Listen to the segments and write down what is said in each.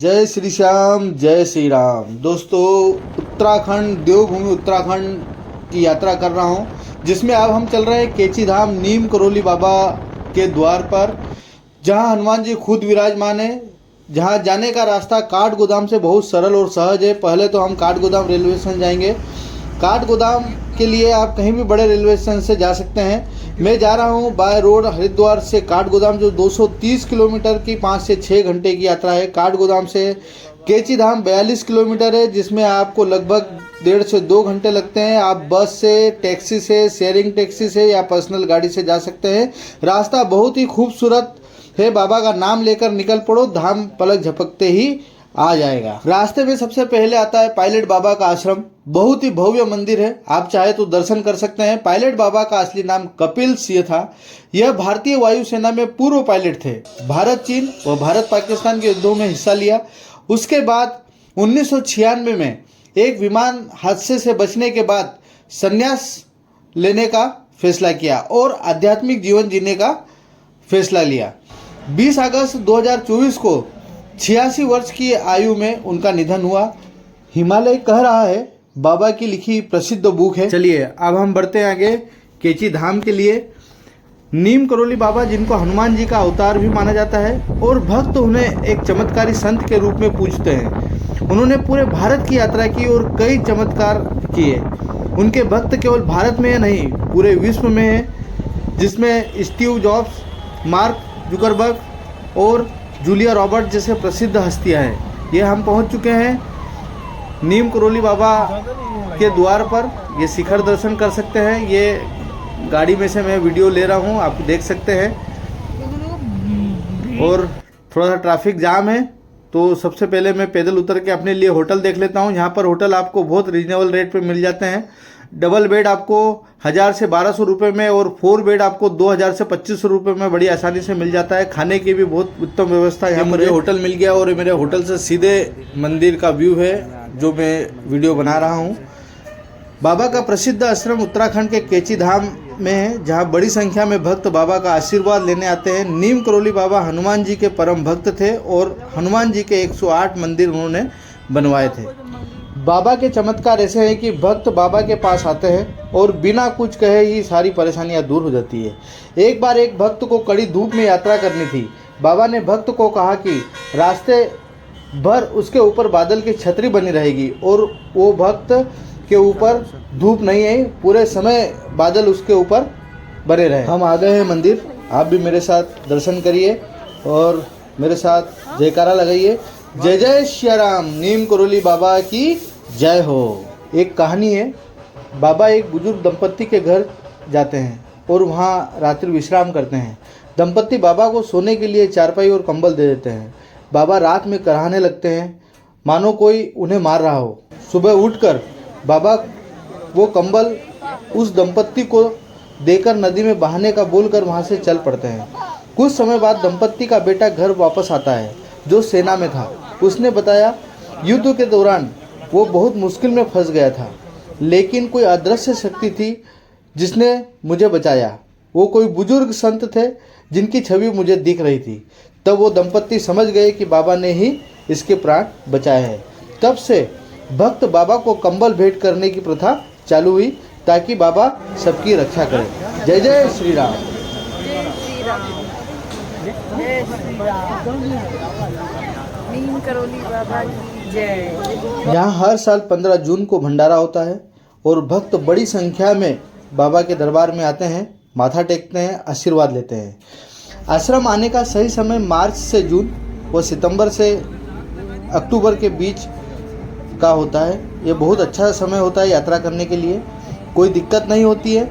जय श्री श्याम, जय श्री राम। दोस्तों, उत्तराखंड, देवभूमि उत्तराखंड की यात्रा कर रहा हूं, जिसमें अब हम चल रहे हैं केची धाम नीम करोली बाबा के द्वार पर, जहां हनुमान जी खुद विराजमान है। जहां जाने का रास्ता काठगोदाम से बहुत सरल और सहज है। पहले तो हम काठगोदाम रेलवे स्टेशन जाएंगे। काठगोदाम के लिए आप कहीं भी बड़े रेलवे स्टेशन से जा सकते हैं। मैं जा रहा हूं बाय रोड हरिद्वार से काठगोदाम, जो 230 किलोमीटर की 5 से 6 घंटे की यात्रा है। काठगोदाम से केची धाम 42 किलोमीटर है, जिसमें आपको लगभग 1.5 से 2 घंटे लगते हैं। आप बस से, टैक्सी से, शेयरिंग टैक्सी से या पर्सनल गाड़ी से जा सकते हैं। रास्ता बहुत ही खूबसूरत है। बाबा का नाम लेकर निकल पड़ो, धाम पलक झपकते ही आ जाएगा। रास्ते में सबसे पहले आता है पायलट बाबा का आश्रम। बहुत ही भव्य मंदिर है, आप चाहे तो दर्शन कर सकते हैं। पायलट बाबा का असली नाम कपिल सिंह था। यह भारतीय वायुसेना में पूर्व पायलट थे। भारत चीन व भारत पाकिस्तान के युद्धों में हिस्सा लिया। उसके बाद 1996 में एक विमान हादसे से बचने के बाद संन्यास लेने का फैसला किया और आध्यात्मिक जीवन जीने का फैसला लिया। 20 अगस्त 2024 को 86 वर्ष की आयु में उनका निधन हुआ। हिमालय कह रहा है बाबा की लिखी प्रसिद्ध बुक है। चलिए अब हम बढ़ते हैं आगे केची धाम के लिए। नीम करोली बाबा, जिनको हनुमान जी का अवतार भी माना जाता है और भक्त उन्हें एक चमत्कारी संत के रूप में पूजते हैं। उन्होंने पूरे भारत की यात्रा की और कई चमत्कार किए। उनके भक्त केवल भारत में नहीं, पूरे विश्व में हैं, जिसमें स्टीव जॉब्स, मार्क जुकरबर्ग और जूलिया रॉबर्ट जैसे प्रसिद्ध हस्तियां हैं। ये हम पहुंच चुके हैं नीम करोली बाबा के द्वार पर। ये शिखर दर्शन कर सकते हैं। ये गाड़ी में से मैं वीडियो ले रहा हूं, आप देख सकते हैं। और थोड़ा सा ट्रैफिक जाम है, तो सबसे पहले मैं पैदल उतर के अपने लिए होटल देख लेता हूं। यहाँ पर होटल आपको बहुत रीजनेबल रेट पे मिल जाते हैं। डबल बेड आपको 1000 से 1200 रुपये में और 4 बेड आपको 2000 से 2500 रुपये में बड़ी आसानी से मिल जाता है। खाने की भी बहुत उत्तम व्यवस्था यहाँ मुझे होटल मिल गया और मेरे होटल से सीधे मंदिर का व्यू है, जो मैं वीडियो बना रहा हूँ। बाबा का प्रसिद्ध आश्रम उत्तराखंड के केची धाम में है, जहाँ बड़ी संख्या में भक्त बाबा का आशीर्वाद लेने आते हैं। नीम करोली बाबा हनुमान जी के परम भक्त थे और हनुमान जी के 108 मंदिर उन्होंने बनवाए थे। बाबा के चमत्कार ऐसे हैं कि भक्त बाबा के पास आते हैं और बिना कुछ कहे ही सारी परेशानियां दूर हो जाती है। एक बार एक भक्त को कड़ी धूप में यात्रा करनी थी। बाबा ने भक्त को कहा कि रास्ते भर उसके ऊपर बादल की छतरी बनी रहेगी और वो भक्त के ऊपर धूप नहीं है, पूरे समय बादल उसके ऊपर बने रहे। हम आ गए हैं मंदिर, आप भी मेरे साथ दर्शन करिए और मेरे साथ जयकारा लगाइए। जय जय श्री राम, नीम करोली बाबा की जय हो। एक कहानी है। बाबा एक बुजुर्ग दंपत्ति के घर जाते हैं और वहाँ रात्रि विश्राम करते हैं। दंपत्ति बाबा को सोने के लिए चारपाई और कंबल दे देते हैं। बाबा रात में कराहने लगते हैं, मानो कोई उन्हें मार रहा हो। सुबह उठकर बाबा वो कंबल उस दंपत्ति को देकर नदी में बहाने का बोलकर वहाँ से चल पड़ते हैं। कुछ समय बाद दंपत्ति का बेटा घर वापस आता है, जो सेना में था। उसने बताया, युद्ध के दौरान वो बहुत मुश्किल में फंस गया था, लेकिन कोई अदृश्य शक्ति थी जिसने मुझे बचाया। वो कोई बुजुर्ग संत थे जिनकी छवि मुझे दिख रही थी। तब वो दंपत्ति समझ गए कि बाबा ने ही इसके प्राण बचाए हैं। तब से भक्त बाबा को कंबल भेंट करने की प्रथा चालू हुई, ताकि बाबा सबकी रक्षा करें। जय जय श्री राम। नीम करोली बाबा की जय। यहाँ हर साल 15 जून को भंडारा होता है और भक्त बड़ी संख्या में बाबा के दरबार में आते हैं, माथा टेकते हैं, आशीर्वाद लेते हैं। आश्रम आने का सही समय मार्च से जून व सितंबर से अक्टूबर के बीच का होता है। ये बहुत अच्छा समय होता है यात्रा करने के लिए, कोई दिक्कत नहीं होती है।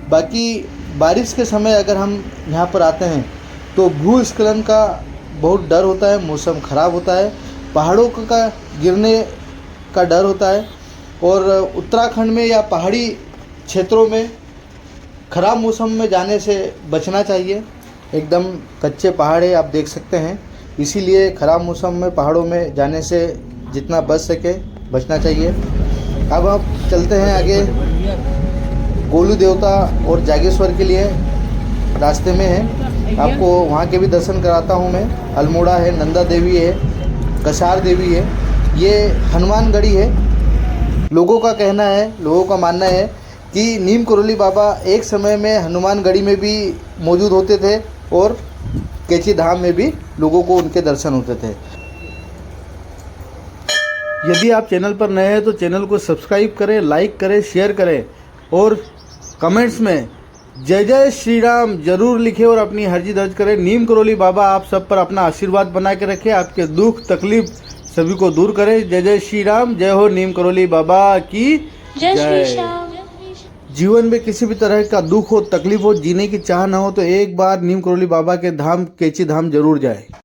बाकी बारिश के समय अगर हम यहाँ पर आते हैं तो भूस्खलन का बहुत डर होता है, मौसम ख़राब होता है, पहाड़ों का गिरने का डर होता है। और उत्तराखंड में या पहाड़ी क्षेत्रों में ख़राब मौसम में जाने से बचना चाहिए। एकदम कच्चे पहाड़ है, आप देख सकते हैं, इसीलिए ख़राब मौसम में पहाड़ों में जाने से जितना बच सके बचना चाहिए। अब आप चलते हैं आगे। गोलू देवता और जागेश्वर के लिए रास्ते में है, आपको वहाँ के भी दर्शन कराता हूँ मैं। अल्मोड़ा है, नंदा देवी है, कसार देवी है, ये हनुमानगढ़ी है। लोगों का कहना है, लोगों का मानना है कि नीम करोली बाबा एक समय में हनुमानगढ़ी में भी मौजूद होते थे और कैची धाम में भी लोगों को उनके दर्शन होते थे। यदि आप चैनल पर नए हैं तो चैनल को सब्सक्राइब करें, लाइक करें, शेयर करें और कमेंट्स में जय जय श्री राम जरूर लिखें और अपनी हर्जी दर्ज करें। नीम करोली बाबा आप सब पर अपना आशीर्वाद बना के रखें, आपके दुख तकलीफ सभी को दूर करें। जय जय श्री राम, जय हो नीम करोली बाबा की जय। जीवन में किसी भी तरह का दुख हो, तकलीफ हो, जीने की चाह ना हो तो एक बार नीम करोली बाबा के धाम कैची धाम जरूर जाए।